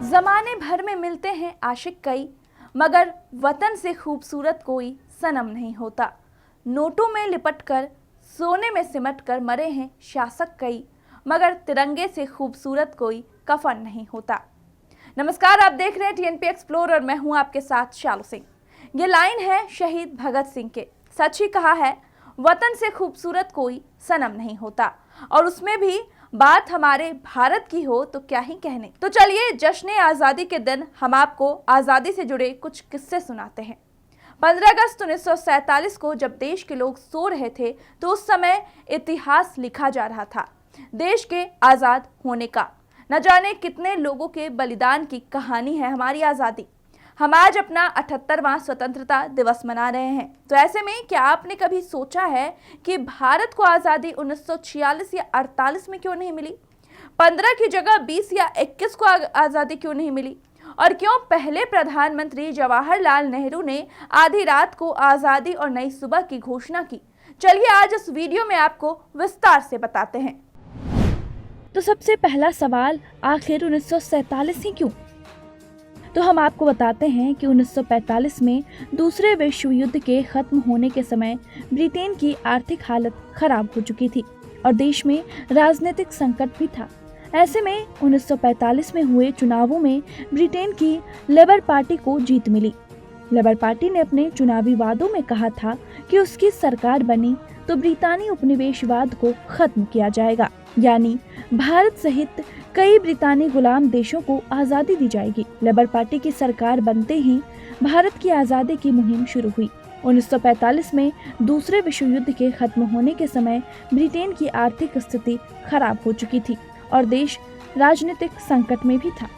जमाने भर में मिलते हैं आशिक कई, मगर वतन से खूबसूरत कोई सनम नहीं होता। नोटों में लिपटकर सोने में सिमटकर मरे हैं शासक कई, मगर तिरंगे से खूबसूरत कोई कफन नहीं होता। नमस्कार, आप देख रहे हैं टीएनपी एक्सप्लोर और मैं हूं आपके साथ शालू सिंह। ये लाइन है शहीद भगत सिंह के। सच ही कहा है, वतन से खूबसूरत कोई सनम नहीं होता, और उसमें भी बात हमारे भारत की हो तो क्या ही कहने। तो चलिए, जश्न आज़ादी के दिन हम आपको आज़ादी से जुड़े कुछ किस्से सुनाते हैं। 15 अगस्त 1947 को जब देश के लोग सो रहे थे, तो उस समय इतिहास लिखा जा रहा था देश के आज़ाद होने का। न जाने कितने लोगों के बलिदान की कहानी है हमारी आज़ादी। हम आज अपना 78वां स्वतंत्रता दिवस मना रहे हैं। तो ऐसे में क्या आपने कभी सोचा है कि भारत को आज़ादी 1946 या 48 में क्यों नहीं मिली? 15 की जगह 20 या 21 को आज़ादी क्यों नहीं मिली? और क्यों पहले प्रधानमंत्री जवाहरलाल नेहरू ने आधी रात को आज़ादी और नई सुबह की घोषणा की? चलिए आज इस वीडियो में आपको विस्तार से बताते हैं। तो सबसे पहला सवाल, आखिर 1947 ही क्यों? तो हम आपको बताते हैं कि 1945 में दूसरे विश्व युद्ध के खत्म होने के समय ब्रिटेन की आर्थिक हालत खराब हो चुकी थी और देश में राजनीतिक संकट भी था। ऐसे में 1945 में हुए चुनावों में ब्रिटेन की लेबर पार्टी को जीत मिली। लेबर पार्टी ने अपने चुनावी वादों में कहा था कि उसकी सरकार बनी तो ब्रितानी उपनिवेशवाद को खत्म किया जाएगा, यानी भारत सहित कई ब्रितानी गुलाम देशों को आज़ादी दी जाएगी। लेबर पार्टी की सरकार बनते ही भारत की आज़ादी की मुहिम शुरू हुई। 1945 में दूसरे विश्व युद्ध के खत्म होने के समय ब्रिटेन की आर्थिक स्थिति खराब हो चुकी थी और देश राजनीतिक संकट में भी था।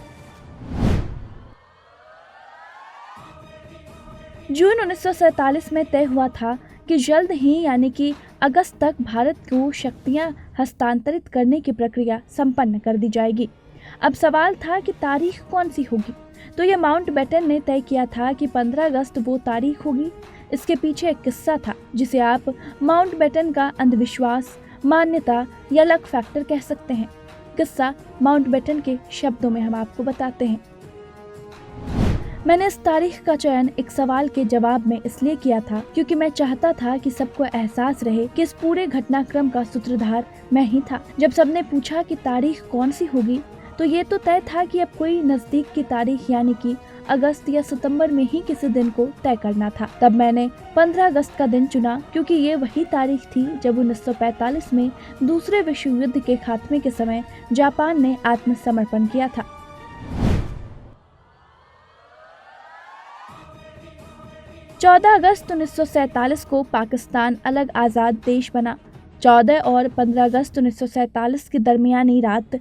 जून 1947 में तय हुआ था कि जल्द ही यानी कि अगस्त तक भारत को शक्तियां हस्तांतरित करने की प्रक्रिया संपन्न कर दी जाएगी। अब सवाल था कि तारीख कौन सी होगी। तो ये माउंटबेटन ने तय किया था कि 15 अगस्त वो तारीख होगी। इसके पीछे एक किस्सा था जिसे आप माउंटबेटन का अंधविश्वास, मान्यता या लक फैक्टर कह सकते हैं। किस्सा माउंटबेटन के शब्दों में हम आपको बताते हैं। मैंने इस तारीख का चयन एक सवाल के जवाब में इसलिए किया था क्योंकि मैं चाहता था कि सबको एहसास रहे कि इस पूरे घटनाक्रम का सूत्रधार मैं ही था। जब सबने पूछा कि तारीख कौन सी होगी, तो ये तो तय था कि अब कोई नजदीक की तारीख यानी कि अगस्त या सितंबर में ही किसी दिन को तय करना था। तब मैंने 15 अगस्त का दिन चुना क्योंकि ये वही तारीख थी जब 1945 में दूसरे विश्व युद्ध के खात्मे के समय जापान ने आत्मसमर्पण किया था। 14 अगस्त 1947 को पाकिस्तान अलग आज़ाद देश बना। 14 और 15 अगस्त 1947 की दरमियानी रात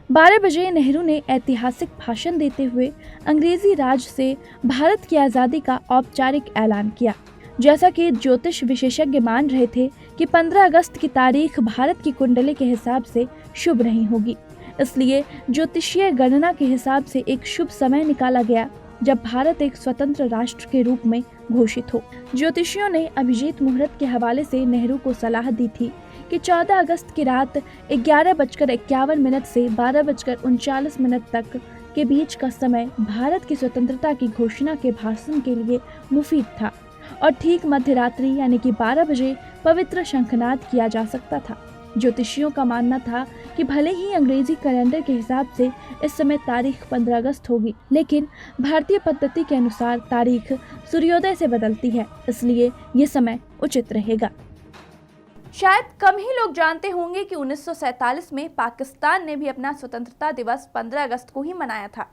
12 बजे नेहरू ने ऐतिहासिक भाषण देते हुए अंग्रेजी राज से भारत की आज़ादी का औपचारिक ऐलान किया। जैसा कि ज्योतिष विशेषज्ञ मान रहे थे कि 15 अगस्त की तारीख भारत की कुंडली के हिसाब से शुभ नहीं होगी, इसलिए ज्योतिषीय गणना के हिसाब से एक शुभ समय निकाला गया जब भारत एक स्वतंत्र राष्ट्र के रूप में घोषित हो। ज्योतिषियों ने अभिजीत मुहूर्त के हवाले से नेहरू को सलाह दी थी कि 14 अगस्त की रात 11:51 से 12:39 तक के बीच का समय भारत की स्वतंत्रता की घोषणा के भाषण के लिए मुफीद था और ठीक मध्य रात्रि यानी कि 12 बजे पवित्र शंखनाद किया जा सकता था। ज्योतिषियों का मानना था कि भले ही अंग्रेजी कैलेंडर के हिसाब से इस समय तारीख 15 अगस्त होगी, लेकिन भारतीय पद्धति के अनुसार तारीख सूर्योदय से बदलती है, इसलिए ये समय उचित रहेगा। शायद कम ही लोग जानते होंगे कि 1947 में पाकिस्तान ने भी अपना स्वतंत्रता दिवस 15 अगस्त को ही मनाया था,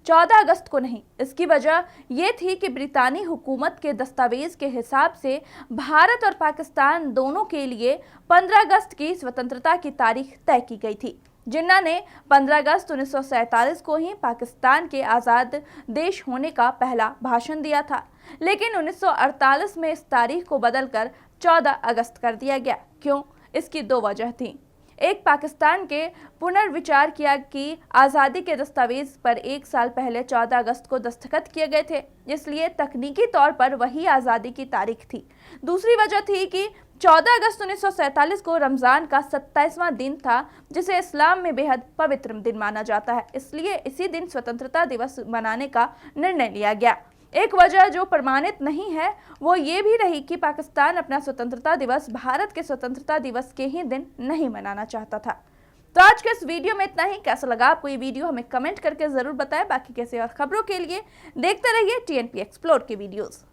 14 अगस्त को नहीं। इसकी वजह ये थी कि ब्रितानी हुकूमत के दस्तावेज के हिसाब से भारत और पाकिस्तान दोनों के लिए 15 अगस्त की स्वतंत्रता की तारीख तय की गई थी। जिन्ना ने 15 अगस्त 1947 को ही पाकिस्तान के आज़ाद देश होने का पहला भाषण दिया था, लेकिन 1948 में इस तारीख को बदलकर 14 अगस्त कर दिया गया। क्यों? इसकी दो वजह थी। एक पाकिस्तान के पुनर्विचार किया कि आज़ादी के दस्तावेज पर 1 साल पहले 14 अगस्त को दस्तखत किए गए थे, इसलिए तकनीकी तौर पर वही आज़ादी की तारीख थी। दूसरी वजह थी कि 14 अगस्त 1947 को रमज़ान का 27वां दिन था, जिसे इस्लाम में बेहद पवित्र दिन माना जाता है, इसलिए इसी दिन स्वतंत्रता दिवस मनाने का निर्णय लिया गया। एक वजह जो प्रमाणित नहीं है वो ये भी रही कि पाकिस्तान अपना स्वतंत्रता दिवस भारत के स्वतंत्रता दिवस के ही दिन नहीं मनाना चाहता था। तो आज के इस वीडियो में इतना ही। कैसा लगा आपको ये वीडियो हमें कमेंट करके जरूर बताएं। बाकी कैसे और खबरों के लिए देखते रहिए TNP एक्सप्लोर के वीडियोस।